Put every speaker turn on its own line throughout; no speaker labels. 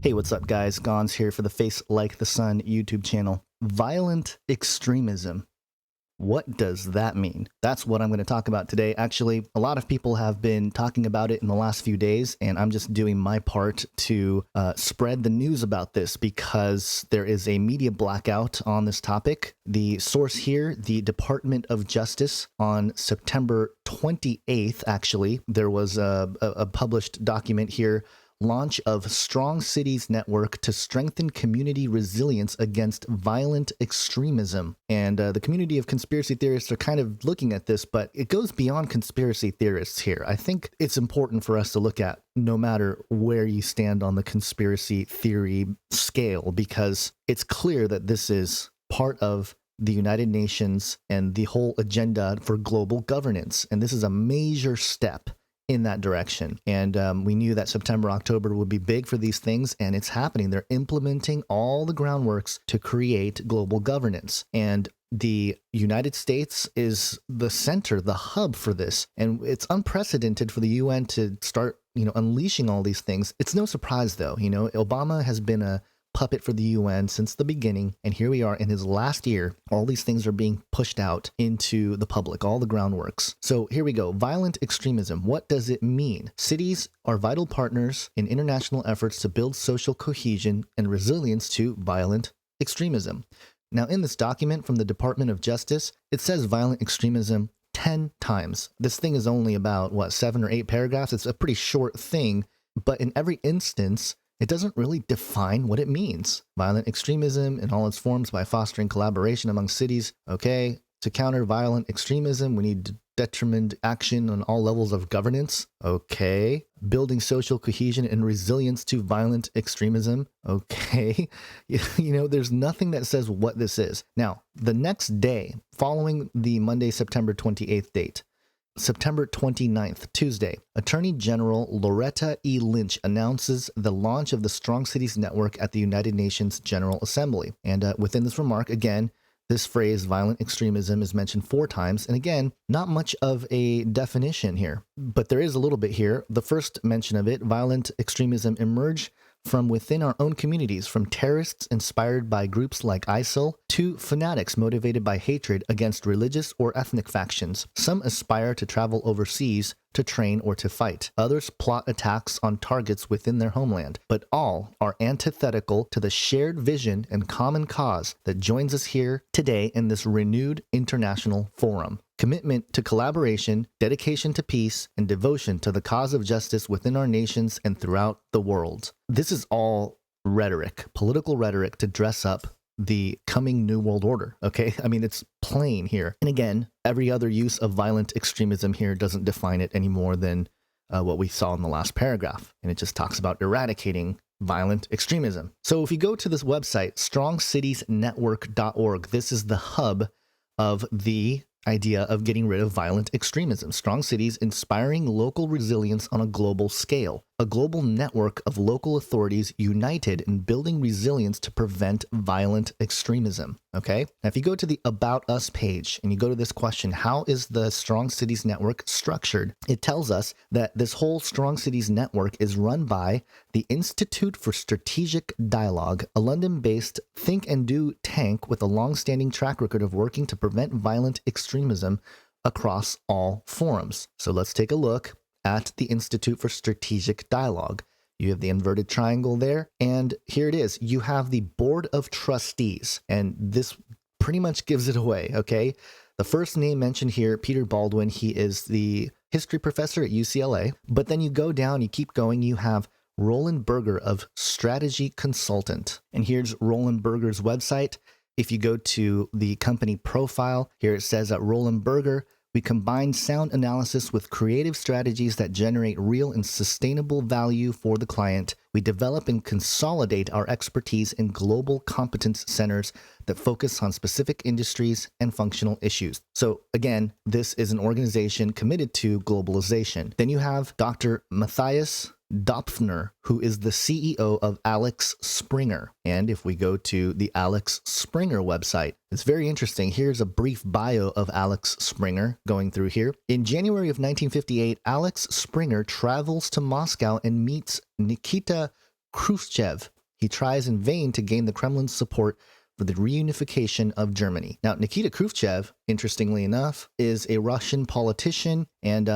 Hey, what's up, guys? Gons here for the Face Like the Sun YouTube channel. Violent extremism. What does that mean? That's what I'm going to talk about today. Actually, a lot of people have been talking about it in the last few days, and I'm just doing my part to spread the news about this because there is a media blackout on this topic. The source here, the Department of Justice, on September 28th, actually, there was a published document here. Launch of Strong Cities Network to strengthen community resilience against violent extremism. And the community of conspiracy theorists are kind of looking at this, but it goes beyond conspiracy theorists here. I think it's important for us to look at no matter where you stand on the conspiracy theory scale, because it's clear that this is part of the United Nations and the whole agenda for global governance. And this is a major step in that direction. And we knew that September, October would be big for these things, and it's happening. They're implementing all the groundworks to create global governance. And the United States is the center, the hub for this. And it's unprecedented for the UN to start, unleashing all these things. It's no surprise, though. Obama has been a puppet for the UN since the beginning, and here we are in his last year. All these things are being pushed out into the public, all the groundworks. So here we go. Violent extremism. What does it mean? Cities are vital partners in international efforts to build social cohesion and resilience to violent extremism. Now, in this document from the Department of Justice, it says violent extremism 10 times. This thing is only about, 7 or 8 paragraphs? It's a pretty short thing, but in every instance, it doesn't really define what it means. Violent extremism in all its forms by fostering collaboration among cities. Okay, to counter violent extremism, we need determined action on all levels of governance. Okay, building social cohesion and resilience to violent extremism. Okay, there's nothing that says what this is. Now, the next day, following the Monday, September 28th date, September 29th, Tuesday, Attorney General Loretta E. Lynch announces the launch of the Strong Cities Network at the United Nations General Assembly. And within this remark, again, this phrase, violent extremism, is mentioned 4 times. And again, not much of a definition here, but there is a little bit here. The first mention of it, violent extremism emerged from within our own communities, from terrorists inspired by groups like ISIL to fanatics motivated by hatred against religious or ethnic factions. Some aspire to travel overseas to train or to fight. Others plot attacks on targets within their homeland, but all are antithetical to the shared vision and common cause that joins us here today in this renewed international forum. Commitment to collaboration, dedication to peace, and devotion to the cause of justice within our nations and throughout the world. This is all rhetoric, political rhetoric to dress up the coming New World Order, okay? I mean, it's plain here. And again, every other use of violent extremism here doesn't define it any more than what we saw in the last paragraph. And it just talks about eradicating violent extremism. So if you go to this website, strongcitiesnetwork.org, this is the hub of the idea of getting rid of violent extremism. Strong cities inspiring local resilience on a global scale. A global network of local authorities united in building resilience to prevent violent extremism. Okay? Now, if you go to the About Us page and you go to this question, how is the Strong Cities Network structured? It tells us that this whole Strong Cities Network is run by the Institute for Strategic Dialogue, a London-based think and do tank with a long-standing track record of working to prevent violent extremism across all forums. So let's take a look at the Institute for Strategic Dialogue. You have the inverted triangle there, and here it is. You have the Board of Trustees, and this pretty much gives it away, okay? The first name mentioned here, Peter Baldwin, he is the history professor at UCLA, but then you go down, you keep going, you have Roland Berger of Strategy Consultant, and here's Roland Berger's website. If you go to the company profile, here it says at Roland Berger, we combine sound analysis with creative strategies that generate real and sustainable value for the client. We develop and consolidate our expertise in global competence centers that focus on specific industries and functional issues. So again, this is an organization committed to globalization. Then you have Dr. Matthias Dopfner, who is the CEO of Axel Springer. And if we go to the Axel Springer website, it's very interesting. Here's a brief bio of Axel Springer going through here. In January of 1958, Axel Springer travels to Moscow and meets Nikita Khrushchev, He tries in vain to gain the Kremlin's support for the reunification of Germany. Now, Nikita Khrushchev, interestingly enough, is a Russian politician, and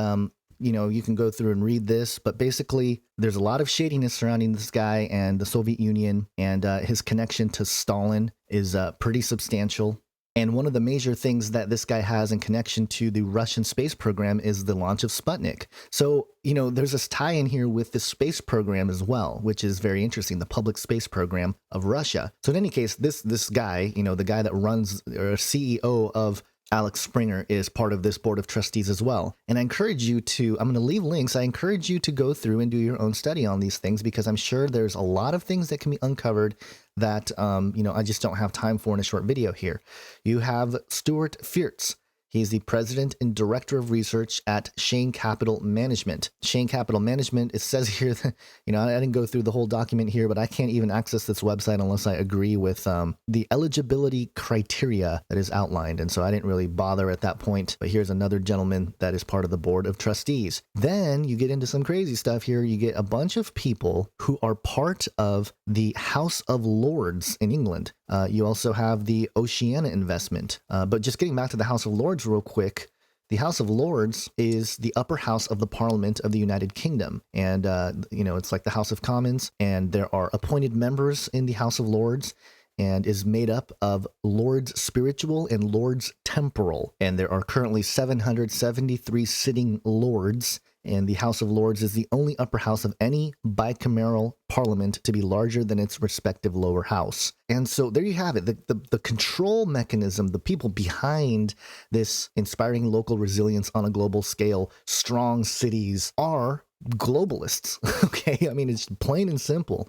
you can go through and read this, but basically there's a lot of shadiness surrounding this guy and the Soviet Union, and his connection to Stalin is pretty substantial. And one of the major things that this guy has in connection to the Russian space program is the launch of Sputnik. So, there's this tie in here with the space program as well, which is very interesting, the public space program of Russia. So in any case, this guy, the guy that runs or CEO of Axel Springer is part of this board of trustees as well. And I encourage you to, I'm going to leave links. I encourage you to go through and do your own study on these things, because I'm sure there's a lot of things that can be uncovered that, I just don't have time for in a short video here. You have Stuart Fiertz. He's the president and director of research at Cheyne Capital Management. Cheyne Capital Management, it says here that, I didn't go through the whole document here, but I can't even access this website unless I agree with the eligibility criteria that is outlined. And so I didn't really bother at that point. But here's another gentleman that is part of the board of trustees. Then you get into some crazy stuff here. You get a bunch of people who are part of the House of Lords in England. You also have the Oceania investment. But just getting back to the House of Lords real quick, the House of Lords is the upper house of the Parliament of the United Kingdom. And, it's like the House of Commons, and there are appointed members in the House of Lords, and is made up of Lords Spiritual and Lords Temporal. And there are currently 773 sitting lords. And the House of Lords is the only upper house of any bicameral parliament to be larger than its respective lower house. And so there you have it. The control mechanism, the people behind this inspiring local resilience on a global scale, strong cities, are globalists. Okay, I mean, it's plain and simple.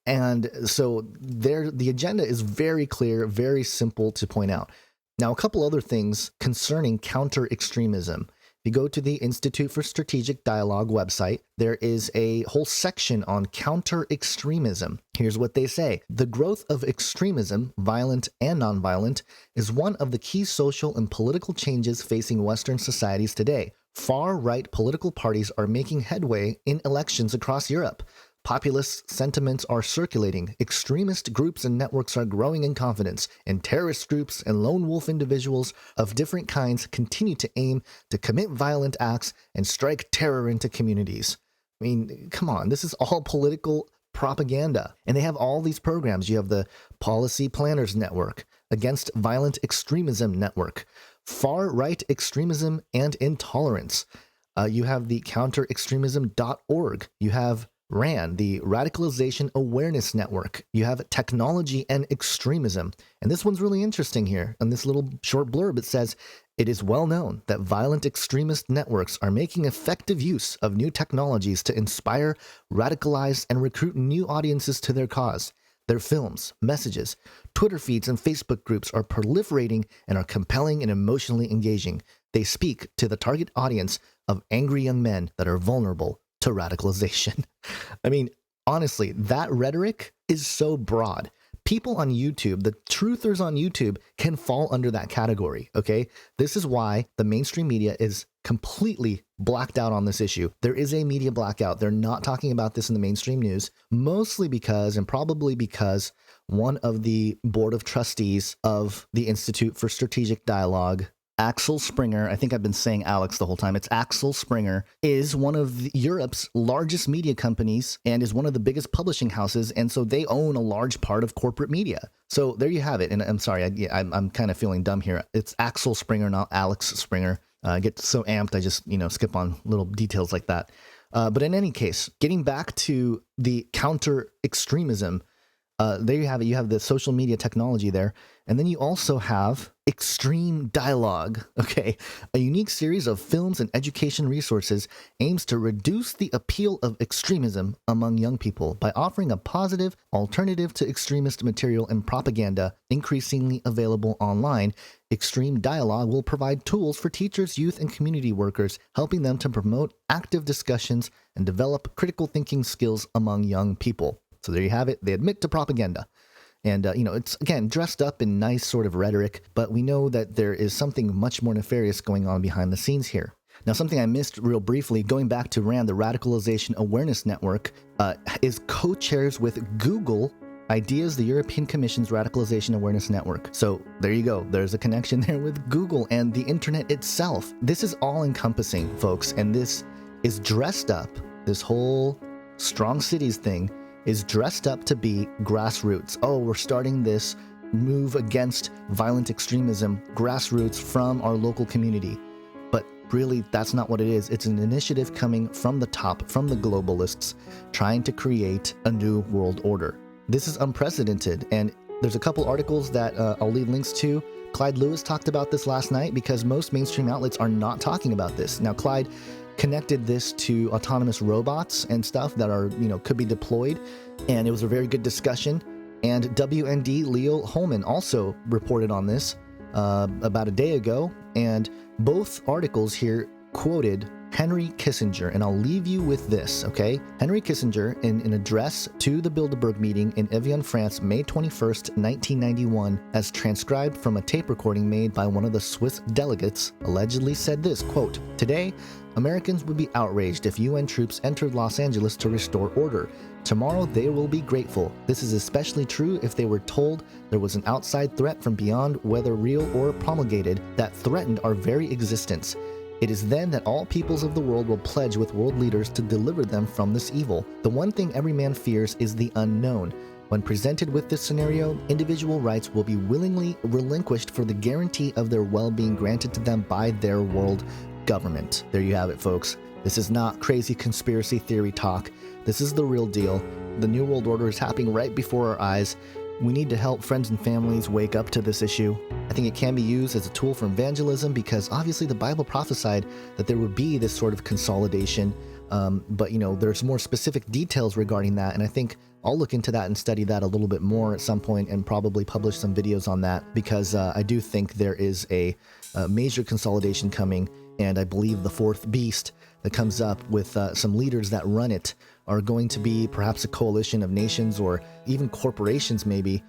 And so the agenda is very clear, very simple to point out. Now, a couple other things concerning counter-extremism. If you go to the Institute for Strategic Dialogue website, there is a whole section on counter-extremism. Here's what they say. The growth of extremism, violent and nonviolent, is one of the key social and political changes facing Western societies today. Far-right political parties are making headway in elections across Europe. Populist sentiments are circulating, extremist groups and networks are growing in confidence, and terrorist groups and lone wolf individuals of different kinds continue to aim to commit violent acts and strike terror into communities. I mean, come on, this is all political propaganda. And they have all these programs. You have the Policy Planners Network, Against Violent Extremism Network, Far-Right Extremism and Intolerance. You have the counterextremism.org. You have RAN, the Radicalization Awareness Network. You have Technology and Extremism. And this one's really interesting here. In this little short blurb, it says, it is well known that violent extremist networks are making effective use of new technologies to inspire, radicalize, and recruit new audiences to their cause. Their films, messages, Twitter feeds, and Facebook groups are proliferating and are compelling and emotionally engaging. They speak to the target audience of angry young men that are vulnerable to radicalization. I mean, honestly, that rhetoric is so broad. People on YouTube, the truthers on YouTube, can fall under that category, okay? This is why the mainstream media is completely blacked out on this issue. There is a media blackout. They're not talking about this in the mainstream news, mostly because, and probably because, one of the board of trustees of the Institute for Strategic Dialogue, Axel Springer, I think I've been saying Alex the whole time, it's Axel Springer, is one of Europe's largest media companies and is one of the biggest publishing houses, and so they own a large part of corporate media. So there you have it, and I'm sorry, I'm kind of feeling dumb here. It's Axel Springer, not Alex Springer. I get so amped, I just, skip on little details like that. But in any case, getting back to the counter-extremism, there you have it. You have the social media technology there. And then you also have Extreme Dialogue, okay? A unique series of films and education resources aims to reduce the appeal of extremism among young people by offering a positive alternative to extremist material and propaganda increasingly available online. Extreme Dialogue will provide tools for teachers, youth, and community workers, helping them to promote active discussions and develop critical thinking skills among young people. So there you have it. They admit to propaganda. And, it's, again, dressed up in nice sort of rhetoric, but we know that there is something much more nefarious going on behind the scenes here. Now, something I missed real briefly, going back to RAND, the Radicalization Awareness Network, is co-chairs with Google Ideas, the European Commission's Radicalization Awareness Network. So there you go. There's a connection there with Google and the internet itself. This is all encompassing, folks, and this is dressed up. This whole strong cities thing is dressed up to be grassroots. Oh, we're starting this move against violent extremism, grassroots from our local community. But really, that's not what it is. It's an initiative coming from the top, from the globalists, trying to create a new world order. This is unprecedented, and there's a couple articles that I'll leave links to. Clyde Lewis talked about this last night because most mainstream outlets are not talking about this. Now, Clyde connected this to autonomous robots and stuff that are, could be deployed, and it was a very good discussion. And WND Leo Holman also reported on this about a day ago, and both articles here quoted Henry Kissinger, and I'll leave you with this, okay? Henry Kissinger, in an address to the Bilderberg meeting in Evian, France, May 21st, 1991, as transcribed from a tape recording made by one of the Swiss delegates, allegedly said this, quote, "Today, Americans would be outraged if UN troops entered Los Angeles to restore order. Tomorrow, they will be grateful. This is especially true if they were told there was an outside threat from beyond, whether real or promulgated, that threatened our very existence. It is then that all peoples of the world will pledge with world leaders to deliver them from this evil. The one thing every man fears is the unknown. When presented with this scenario, individual rights will be willingly relinquished for the guarantee of their well-being granted to them by their world government." There you have it, folks. This is not crazy conspiracy theory talk. This is the real deal. The New World Order is happening right before our eyes. We need to help friends and families wake up to this issue. I think it can be used as a tool for evangelism because obviously the Bible prophesied that there would be this sort of consolidation. But there's more specific details regarding that, and I think I'll look into that and study that a little bit more at some point and probably publish some videos on that because I do think there is a major consolidation coming, and I believe the fourth beast that comes up with some leaders that run it are going to be perhaps a coalition of nations or even corporations maybe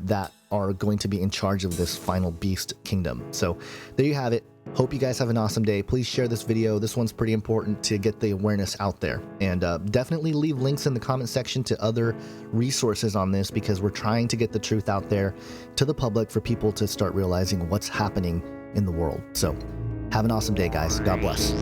that are going to be in charge of this final beast kingdom. So there you have it. Hope you guys have an awesome day. Please share this video. This one's pretty important to get the awareness out there. And definitely leave links in the comment section to other resources on this because we're trying to get the truth out there to the public for people to start realizing what's happening in the world. So have an awesome day, guys. God bless.